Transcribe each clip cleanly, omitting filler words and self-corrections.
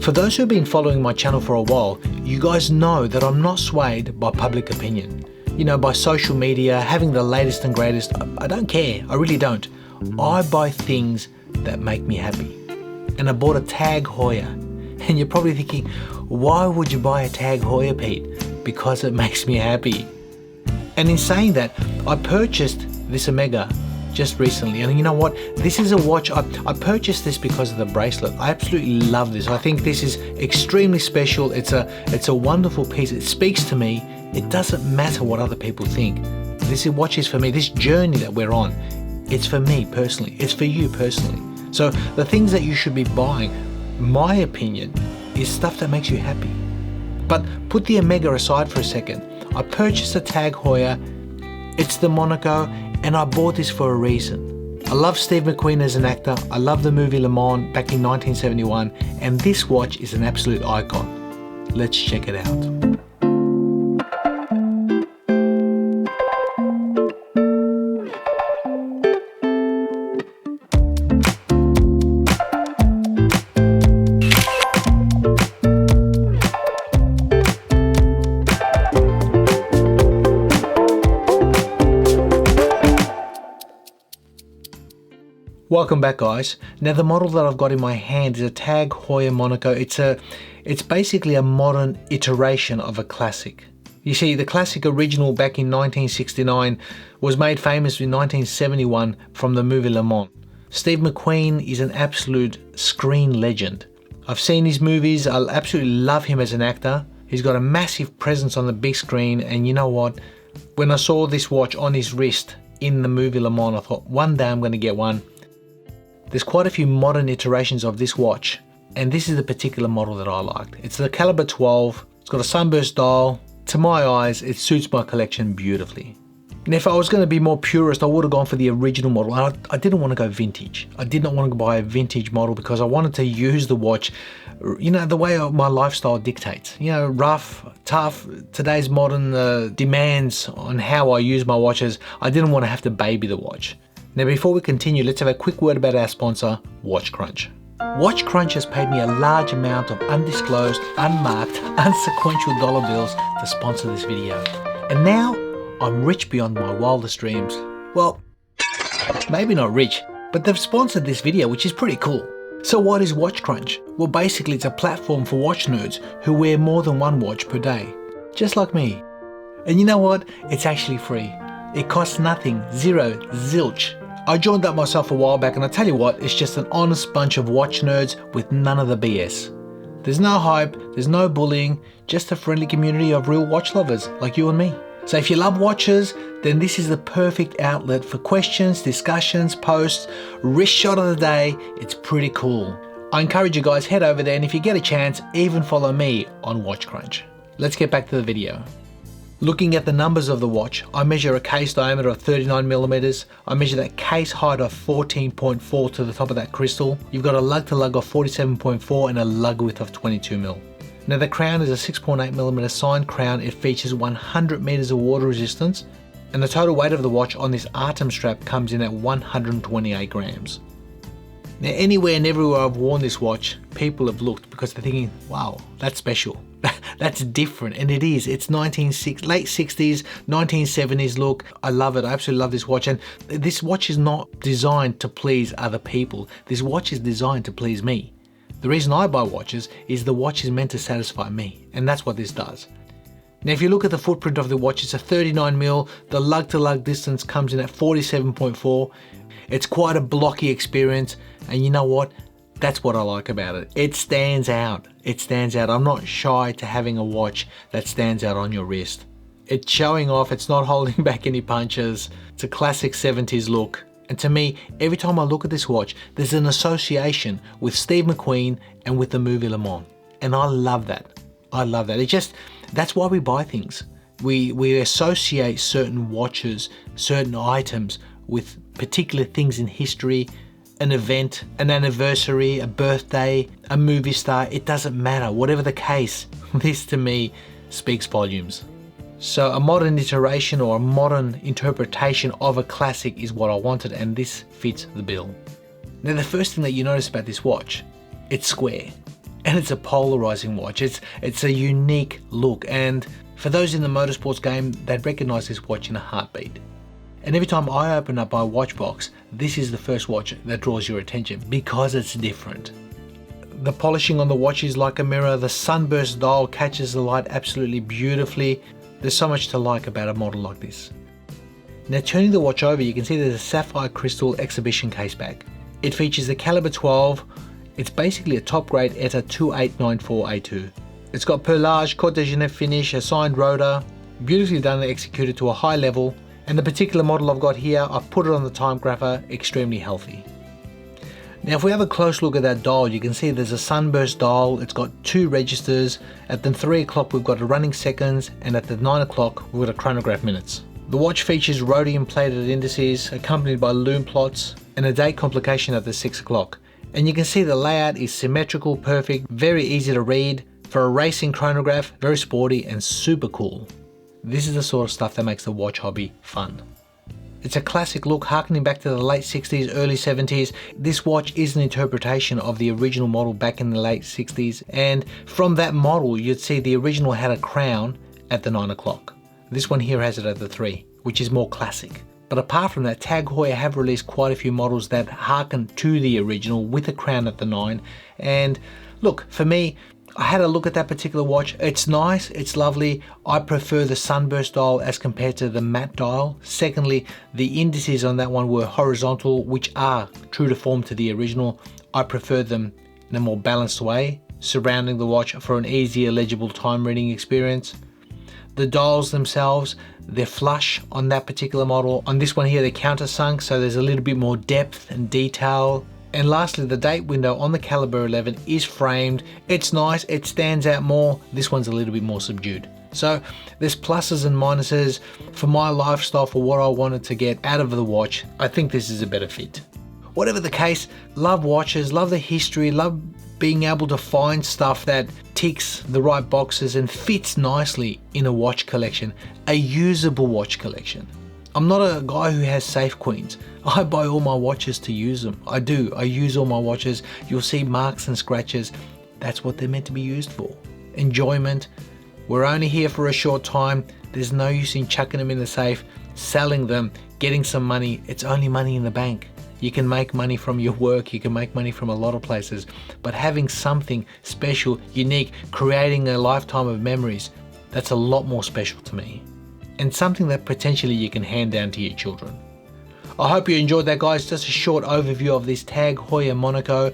For those who've been following my channel for a while, you guys know that I'm not swayed by public opinion. You know, by social media, having the latest and greatest. I don't care, I really don't. I buy things that make me happy. And I bought a TAG Heuer. And you're probably thinking, why would you buy a TAG Heuer, Pete? Because it makes me happy. And in saying that, I purchased this Omega just recently, and you know what, this is a watch, I purchased this because of the bracelet. I absolutely love this. I think this is extremely special. It's a wonderful piece. It speaks to me. It doesn't matter what other people think. This watch is for me. This journey that we're on, it's for me personally. It's for you personally. So the things that you should be buying, my opinion, is stuff that makes you happy. But put the Omega aside for a second. I purchased a TAG Heuer. It's the Monaco, and I bought this for a reason. I love Steve McQueen as an actor. I love the movie Le Mans back in 1971, and this watch is an absolute icon. Let's check it out. Welcome back, guys. Now the model that I've got in my hand is a TAG Heuer Monaco. It's basically a modern iteration of a classic. You see, the classic original back in 1969 was made famous in 1971 from the movie Le Mans. Steve McQueen is an absolute screen legend. I've seen his movies. I absolutely love him as an actor. He's got a massive presence on the big screen, and you know what? When I saw this watch on his wrist in the movie Le Mans, I thought, one day I'm going to get one. There's quite a few modern iterations of this watch, and this is the particular model that I liked. It's the caliber 12, it's got a sunburst dial. To my eyes, it suits my collection beautifully. And if I was going to be more purist, I would have gone for the original model. I didn't want to go vintage. I did not want to buy a vintage model because I wanted to use the watch, you know, the way my lifestyle dictates. You know, rough, tough, today's modern demands on how I use my watches. I didn't want to have to baby the watch. Now before we continue, let's have a quick word about our sponsor, Watch Crunch. Watch Crunch has paid me a large amount of undisclosed, unmarked, unsequential dollar bills to sponsor this video. And now, I'm rich beyond my wildest dreams. Well, maybe not rich, but they've sponsored this video, which is pretty cool. So what is Watch Crunch? Well, basically it's a platform for watch nerds who wear more than one watch per day. Just like me. And you know what? It's actually free. It costs nothing, zero, zilch. I joined up myself a while back, and I tell you what, it's just an honest bunch of watch nerds with none of the BS. There's no hype, there's no bullying, just a friendly community of real watch lovers like you and me. So if you love watches, then this is the perfect outlet for questions, discussions, posts, wrist shot of the day. It's pretty cool. I encourage you guys, head over there, and if you get a chance, even follow me on Watch Crunch. Let's get back to the video. Looking at the numbers of the watch, I measure a case diameter of 39mm, I measure that case height of 14.4 to the top of that crystal. You've got a lug to lug of 47.4 and a lug width of 22mm. Now the crown is a 6.8mm signed crown. It features 100 meters of water resistance, and the total weight of the watch on this Artem strap comes in at 128 grams. Now anywhere and everywhere I've worn this watch, people have looked because they're thinking, wow, that's special. That's different, and it is. It's late 60s, 1970s look. I love it. I absolutely love this watch, and this watch is not designed to please other people. This watch is designed to please me. The reason I buy watches is the watch is meant to satisfy me, and that's what this does. Now if you look at the footprint of the watch, it's a 39mm. The lug to lug distance comes in at 47.4. It's quite a blocky experience, and you know what? That's what I like about it. It stands out. It stands out. I'm not shy to having a watch that stands out on your wrist. It's showing off. It's not holding back any punches. It's a classic 70s look. And to me, every time I look at this watch, there's an association with Steve McQueen and with the movie Le Mans. And I love that. I love that. That's why we buy things. We associate certain watches, certain items with particular things in history, an event, an anniversary, a birthday, a movie star. It doesn't matter. Whatever the case, this to me speaks volumes. So a modern iteration or a modern interpretation of a classic is what I wanted, and this fits the bill. Now the first thing that you notice about this watch, it's square. And and it's a polarizing watch. It's a unique look, and for those in the motorsports game, they'd recognize this watch in a heartbeat. And every time I open up my watch box, this is the first watch that draws your attention because it's different. The polishing on the watch is like a mirror. The sunburst dial catches the light absolutely beautifully. There's so much to like about a model like this. Now turning the watch over, you can see there's a sapphire crystal exhibition case back. It features the caliber 12. It's basically a top grade ETA 2894A2. It's got perlage, Côte de Genève finish, a signed rotor, beautifully done and executed to a high level. And the particular model I've got here, I've put it on the time grapher, extremely healthy. Now if we have a close look at that dial, you can see there's a sunburst dial. It's got 2 registers. At the 3 o'clock we've got a running seconds, and at the 9 o'clock we've got a chronograph minutes. The watch features rhodium plated indices accompanied by lume plots and a date complication at the 6 o'clock. And you can see the layout is symmetrical, perfect, very easy to read. For a racing chronograph, very sporty and super cool. This is the sort of stuff that makes the watch hobby fun. It's a classic look harkening back to the late 60s, early 70s. This watch is an interpretation of the original model back in the late 60s, and from that model you'd see the original had a crown at the 9 o'clock. This one here has it at the 3, which is more classic. But apart from that, TAG Heuer have released quite a few models that harken to the original with a crown at the 9. And look, for me, I had a look at that particular watch. It's nice, it's lovely. I prefer the sunburst dial as compared to the matte dial. Secondly, the indices on that one were horizontal, which are true to form to the original. I prefer them in a more balanced way, surrounding the watch for an easier legible time reading experience. The dials themselves, they're flush on that particular model. On this one here, they're countersunk, so there's a little bit more depth and detail. And lastly, the date window on the caliber 11 is framed. It's nice, it stands out more. This one's a little bit more subdued. So there's pluses and minuses. For my lifestyle, for what I wanted to get out of the watch, I think this is a better fit. Whatever the case, love watches, love the history, love being able to find stuff that ticks the right boxes and fits nicely in a watch collection, a usable watch collection. I'm not a guy who has safe queens. I buy all my watches to use them. I do. I use all my watches. You'll see marks and scratches. That's what they're meant to be used for. Enjoyment. We're only here for a short time. There's no use in chucking them in the safe, selling them, getting some money. It's only money in the bank. You can make money from your work, you can make money from a lot of places, but having something special, unique, creating a lifetime of memories, that's a lot more special to me. And something that potentially you can hand down to your children. I hope you enjoyed that, guys. Just a short overview of this TAG Heuer Monaco,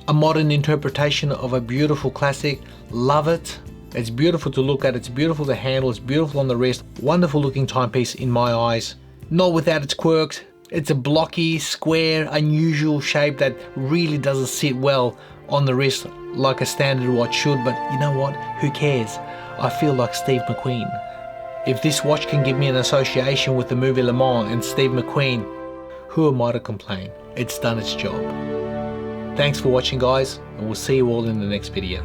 a modern interpretation of a beautiful classic. Love it. It's beautiful to look at, it's beautiful to handle, it's beautiful on the wrist. Wonderful looking timepiece in my eyes. Not without its quirks. It's a blocky, square, unusual shape that really doesn't sit well on the wrist like a standard watch should, but you know what? Who cares? I feel like Steve McQueen. If this watch can give me an association with the movie Le Mans and Steve McQueen, who am I to complain? It's done its job. Thanks for watching, guys, and we'll see you all in the next video.